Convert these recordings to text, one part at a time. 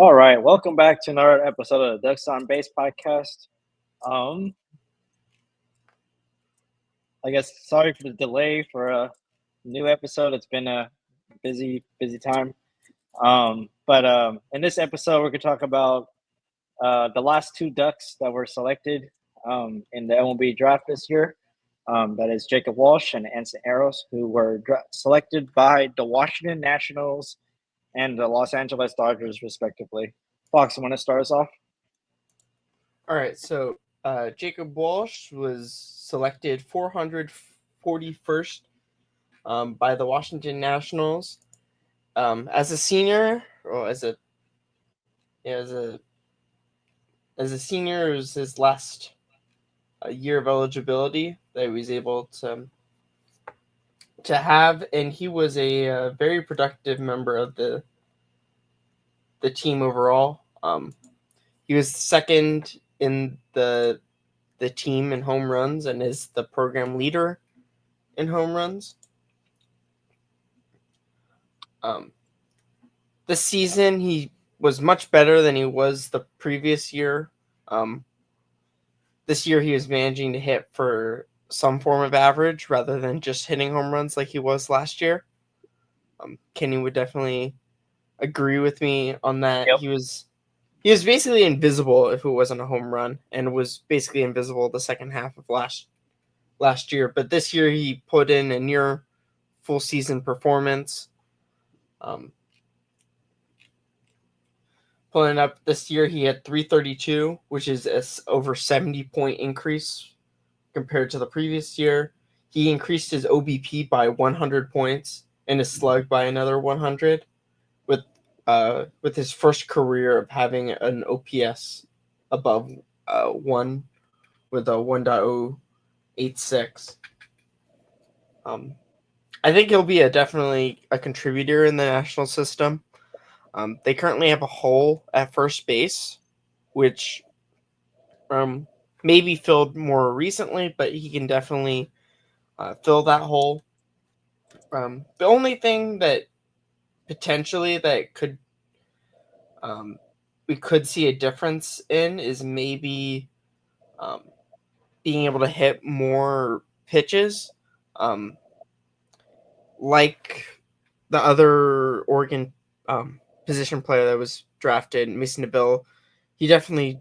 All right, welcome back to another episode of the Ducks on Base podcast. Um, I guess sorry for the delay for a new episode. It's been a busy time. But in this episode, we're gonna talk about the last two Ducks that were selected in the MLB Draft this year. That is Jacob Walsh and Anson Aroz, who were selected by the Washington Nationals and the Los Angeles Dodgers, respectively. Fox, you want to start us off? All right, so Jacob Walsh was selected 441st by the Washington Nationals as a senior, or as a senior. It was his last year of eligibility that he was able to have, and he was a very productive member of the team overall. He was second in the team in home runs and is the program leader in home runs. This season, he was much better than he was the previous year. This year, he was managing to hit for some form of average rather than just hitting home runs like he was last year. Kenny would definitely agree with me on that. Yep. He was basically invisible if it wasn't a home run, and was basically invisible the second half of last year. But this year, he put in a near full season performance. Pulling up this year, he had 332, which is a over 70-point increase compared to the previous year. He increased his OBP by 100 points and his slug by another 100, with his first career of having an OPS above 1 with a 1.086. I think he'll be definitely a contributor in the national system. They currently have a hole at first base, which may be filled more recently, but he can definitely fill that hole. The only thing that potentially that could we could see a difference in is maybe being able to hit more pitches, like the other Oregon position player that was drafted, Mason DeVille. He definitely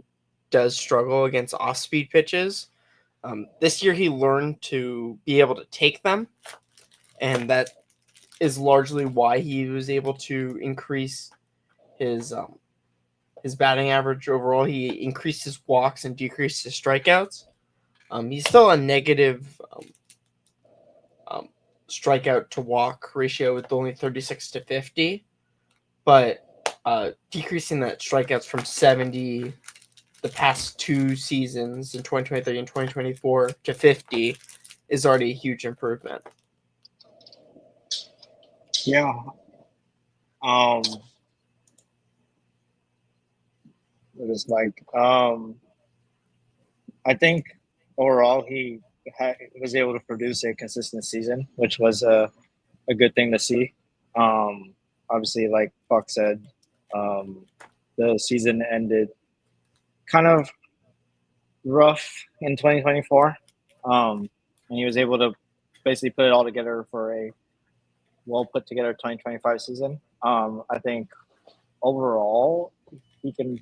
does struggle against off-speed pitches. This year he learned to be able to take them, and that is largely why he was able to increase his batting average overall. He increased his walks and decreased his strikeouts. He's still a negative strikeout to walk ratio with only 36-50, but decreasing that strikeouts from 70 the past two seasons in 2023 and 2024 to 50 is already a huge improvement. Yeah. It was like I think overall he was able to produce a consistent season, which was a good thing to see. Obviously, like Fox said, the season ended kind of rough in 2024, and he was able to basically put it all together for a well put together 2025 season. I think overall he can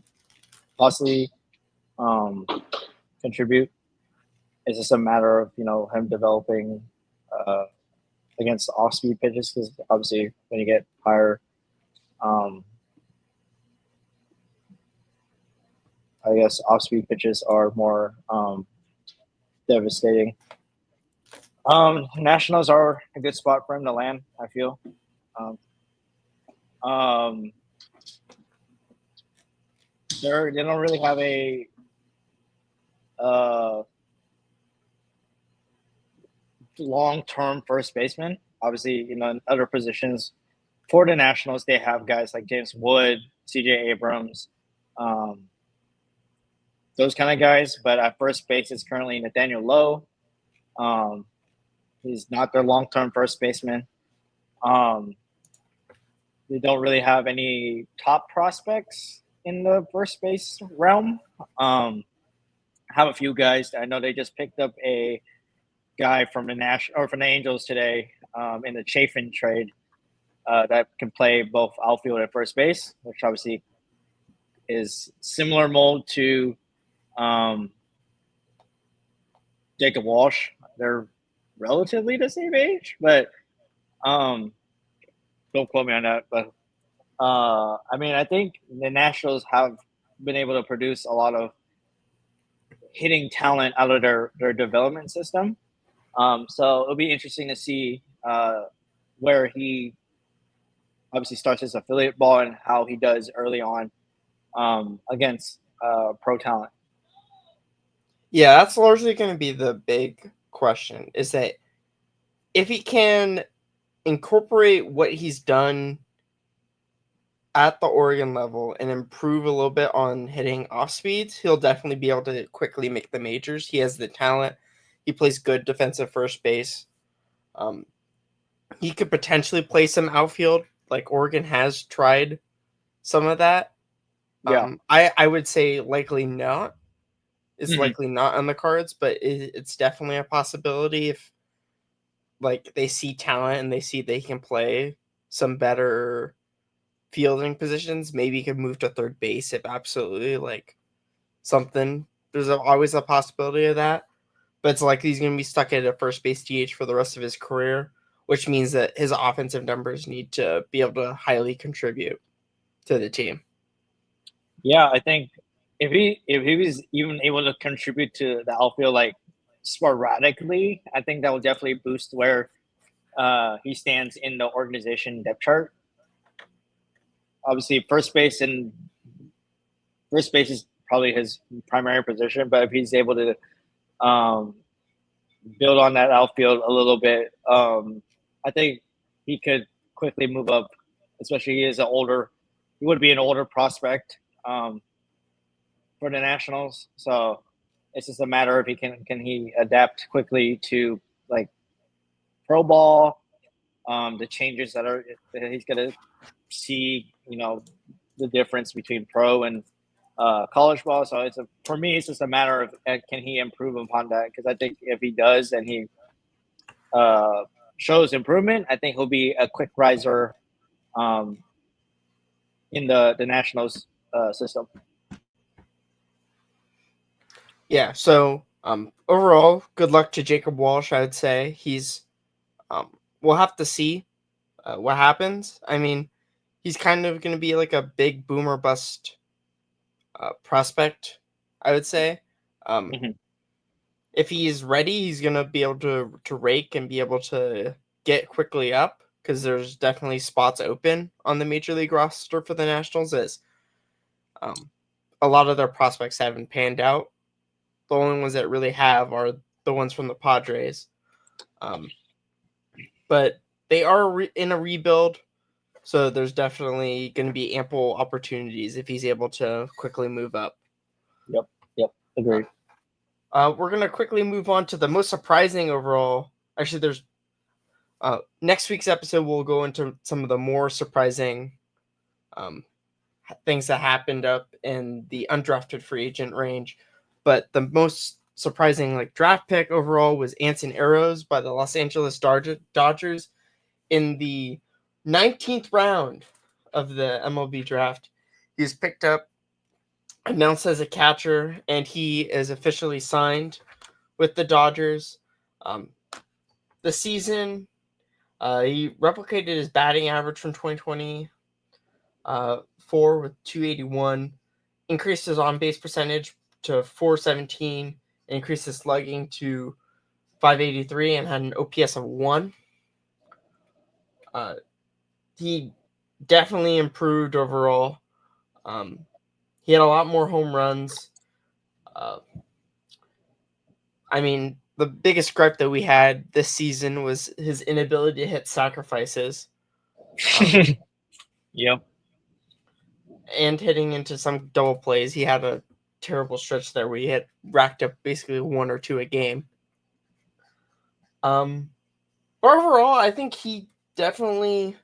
possibly contribute. It's just a matter of him developing against off-speed pitches, because obviously when you get higher, I guess off-speed pitches are more devastating. Nationals are a good spot for him to land, I feel. They don't really have a long-term first baseman. Obviously, in other positions for the Nationals, they have guys like James Wood, C.J. Abrams, those kind of guys. But at first base, it's currently Nathaniel Lowe. He's not their long-term first baseman. They don't really have any top prospects in the first base realm. Have a few guys. I know they just picked up a guy from from the Angels today in the Chafin trade that can play both outfield and first base, which obviously is similar mold to Jacob Walsh. They're relatively the same age, but don't quote me on that. But I mean, I think the Nationals have been able to produce a lot of hitting talent out of their development system. So it'll be interesting to see where he obviously starts his affiliate ball and how he does early on against pro talent. Yeah, that's largely going to be the big question, is that if he can incorporate what he's done at the Oregon level and improve a little bit on hitting off speeds, he'll definitely be able to quickly make the majors. He has the talent. He plays good defensive first base. He could potentially play some outfield, like Oregon has tried some of that. Yeah. I would say likely not. It's Mhm. likely not on the cards, but it's definitely a possibility if like they see talent and they see they can play some better fielding positions. Maybe he could move to third base if absolutely like something. There's always a possibility of that, but it's like he's going to be stuck at a first base DH for the rest of his career, which means that his offensive numbers need to be able to highly contribute to the team. Yeah, I think if he was even able to contribute to the outfield like sporadically, I think that will definitely boost where he stands in the organization depth chart. Obviously, first base is probably his primary position, but if he's able to build on that outfield a little bit, I think he could quickly move up. Especially he would be an older prospect for the Nationals. So it's just a matter of can he adapt quickly to like pro ball, the changes that he's gonna see. The difference between pro and college ball. So for me, it's just a matter of can he improve upon that? Because I think if he does and he shows improvement, I think he'll be a quick riser in the Nationals system. Yeah, so overall, good luck to Jacob Walsh, I would say. We'll have to see what happens. I mean, he's kind of going to be like a big boomer bust prospect, I would say. Mm-hmm. If he's ready, he's going to be able to rake and be able to get quickly up, because there's definitely spots open on the Major League roster for the Nationals, as a lot of their prospects haven't panned out. The only ones that really have are the ones from the Padres. But they are in a rebuild, so there's definitely going to be ample opportunities if he's able to quickly move up. Yep, agreed. We're going to quickly move on to the most surprising overall. Actually, there's next week's episode, we'll go into some of the more surprising things that happened up in the undrafted free agent range. But the most surprising draft pick overall was Anson Aroz by the Los Angeles Dodgers in the 19th round of the MLB Draft. He was picked up, announced as a catcher, and he is officially signed with the Dodgers. The season, he replicated his batting average from 2020 with 281, increased his on-base percentage to 417, increased his slugging to 583, and had an OPS of 1. He definitely improved overall. He had a lot more home runs. I mean, the biggest gripe that we had this season was his inability to hit sacrifices. Yep. And hitting into some double plays. He had a terrible stretch there where he had racked up basically 1 or 2 a game. But overall, I think he definitely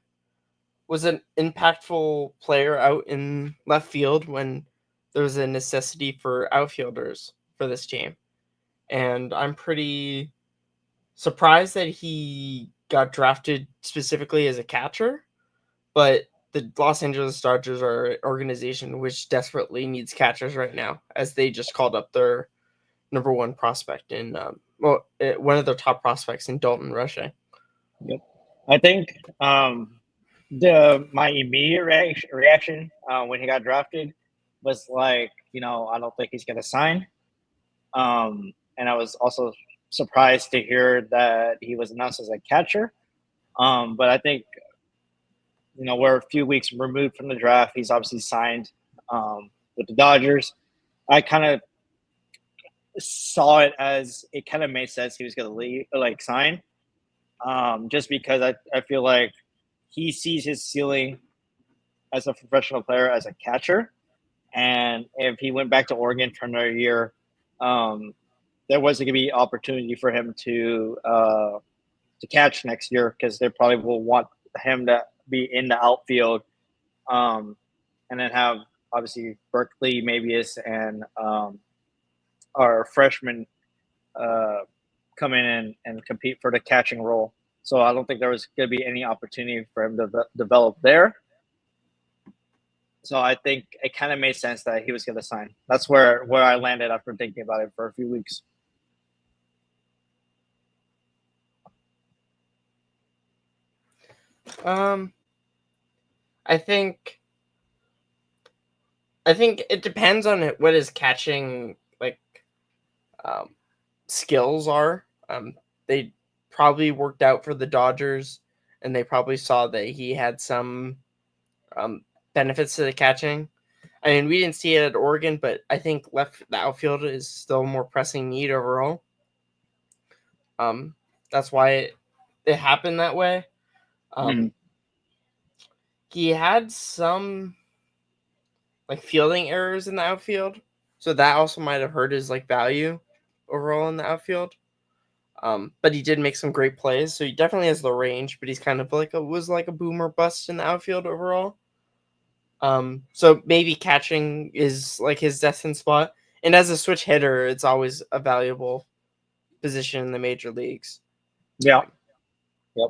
was an impactful player out in left field when there was a necessity for outfielders for this team. And I'm pretty surprised that he got drafted specifically as a catcher, but the Los Angeles Dodgers are an organization which desperately needs catchers right now, as they just called up their number one prospect in, one of their top prospects in Dalton Rushing. Yep. I think my immediate reaction when he got drafted was like, I don't think he's gonna sign. And I was also surprised to hear that he was announced as a catcher. But I think, we're a few weeks removed from the draft. He's obviously signed with the Dodgers. I kind of saw it as it kind of made sense he was going to leave, like sign, just because I feel like he sees his ceiling as a professional player as a catcher. And if he went back to Oregon for another year, there wasn't going to be opportunity for him to catch next year, because they probably will want him to be in the outfield, and then have obviously Berkeley, Mabius, and our freshman come in and compete for the catching role. So I don't think there was going to be any opportunity for him to develop there. So I think it kind of made sense that he was going to sign. That's where I landed after thinking about it for a few weeks. I think it depends on what his catching skills are. They probably worked out for the Dodgers, and they probably saw that he had some benefits to the catching. I mean, we didn't see it at Oregon, but I think the outfield is still a more pressing need overall. That's why it happened that way. He had some fielding errors in the outfield, so that also might have hurt his value overall in the outfield. But he did make some great plays, so he definitely has the range, but he's kind of was like a boomer bust in the outfield overall. So maybe catching is his destined spot, and as a switch hitter, it's always a valuable position in the major leagues. Yeah. Yep.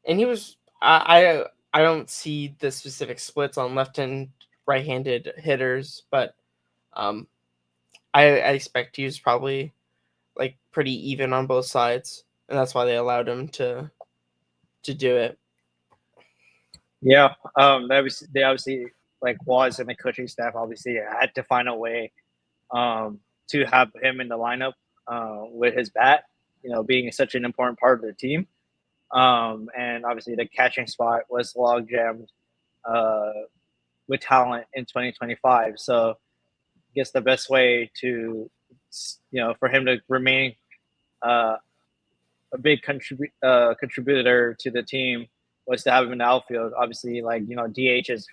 And he was I don't see the specific splits on left and right-handed hitters, but I expect he was probably pretty even on both sides, and that's why they allowed him to do it. Yeah. They obviously Walsh and the coaching staff obviously had to find a way to have him in the lineup with his bat, being such an important part of the team. And obviously the catching spot was log jammed with talent in 2025. So I guess the best way to, for him to remain a big contributor to the team was to have him in the outfield. Obviously, DH is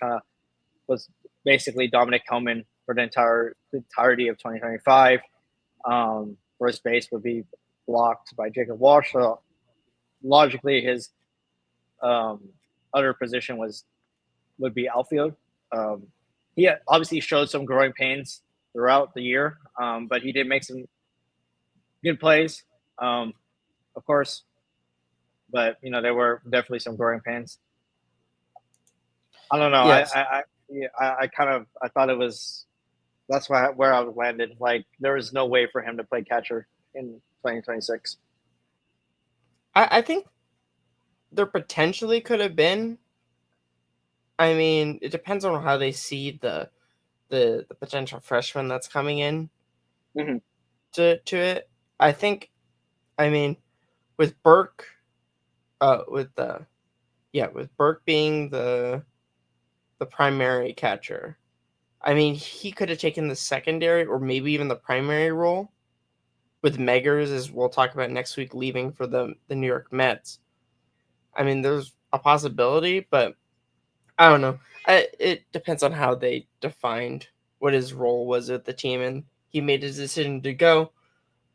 was basically Dominic Hellman for the entirety of 2025. First base would be blocked by Jacob Walsh. So logically, his other position would be outfield. He obviously showed some growing pains throughout the year, but he did make some good plays, of course. But there were definitely some growing pains. I don't know. Yes. I thought it was. That's where I landed. There was no way for him to play catcher in 2026. I think there potentially could have been. I mean, it depends on how they see the potential freshman that's coming in to it. I think, I mean, with Burke, with Burke being the primary catcher, I mean, he could have taken the secondary or maybe even the primary role, with Meggers, as we'll talk about next week, leaving for the New York Mets. I mean, there's a possibility, but I don't know. It depends on how they defined what his role was with the team, and he made his decision to go.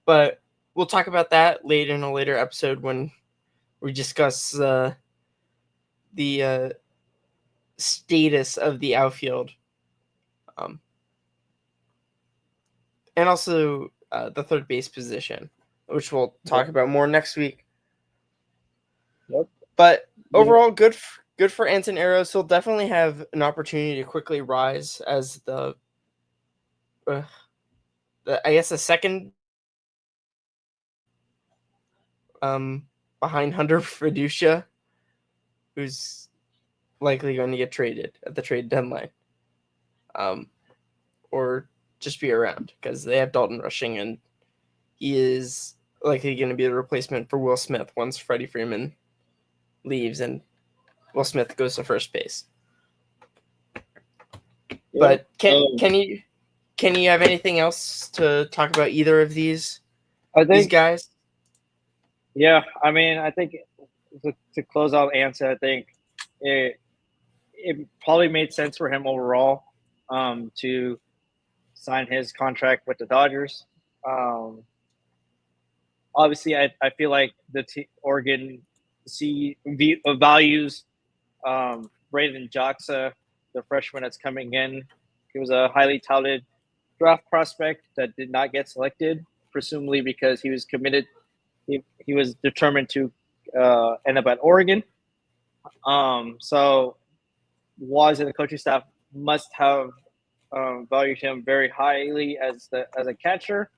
But we'll talk about that later in a later episode when we discuss the status of the outfield, and also the third base position, which we'll talk about more next week. Yep. But overall, good for Anson Aroz. He'll definitely have an opportunity to quickly rise as the I guess the second behind Hunter Freducia, who's likely going to get traded at the trade deadline, or just be around because they have Dalton Rushing, and he is likely going to be the replacement for Will Smith once Freddie Freeman leaves and Will Smith goes to first base. Yeah. But can you have anything else to talk about either of these guys? Yeah, I mean, I think to close out Anson, I think it probably made sense for him overall to sign his contract with the Dodgers. Obviously, I feel like the Oregon values Braden Joxa, the freshman that's coming in. He was a highly touted draft prospect that did not get selected, presumably because he was committed. He was determined to end up at Oregon. So Waz and the coaching staff must have valued him very highly as a catcher.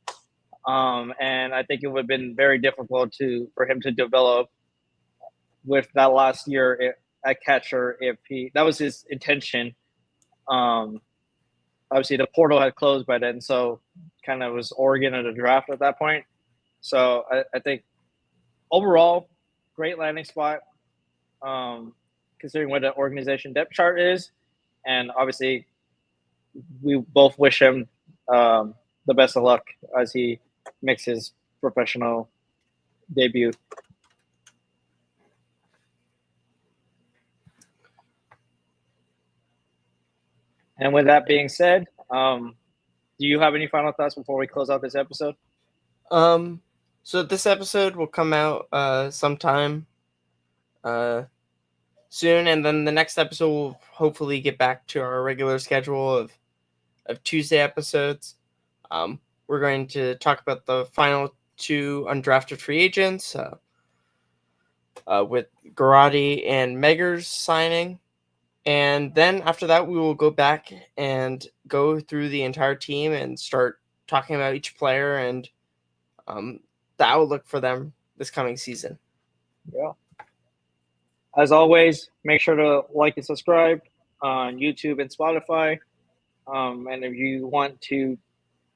And I think it would have been very difficult for him to develop with that last year at catcher if that was his intention. Obviously the portal had closed by then, so kind of was Oregon at the draft at that point. So I think overall, great landing spot, considering what the organization depth chart is. And obviously we both wish him the best of luck as he makes his professional debut. And with that being said, do you have any final thoughts before we close out this episode? So this episode will come out sometime soon, and then the next episode will hopefully get back to our regular schedule of Tuesday episodes. We're going to talk about the final 2 undrafted free agents with Garati and Meggers signing. And then after that, we will go back and go through the entire team and start talking about each player and the outlook for them this coming season. Yeah. As always, make sure to like and subscribe on YouTube and Spotify. And if you want to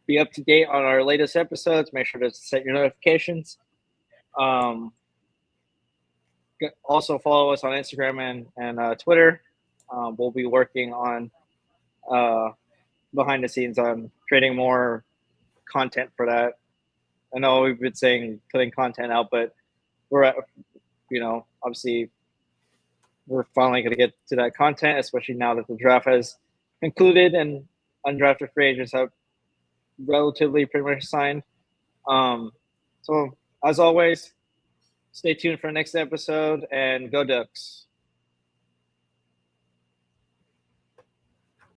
be up to date on our latest episodes, make sure to set your notifications. Also follow us on Instagram and Twitter. We'll be working on behind the scenes on creating more content for that. I know we've been saying putting content out, but we're obviously we're finally going to get to that content, especially now that the draft has concluded and undrafted free agents have relatively pretty much signed. So as always, stay tuned for the next episode and go Ducks.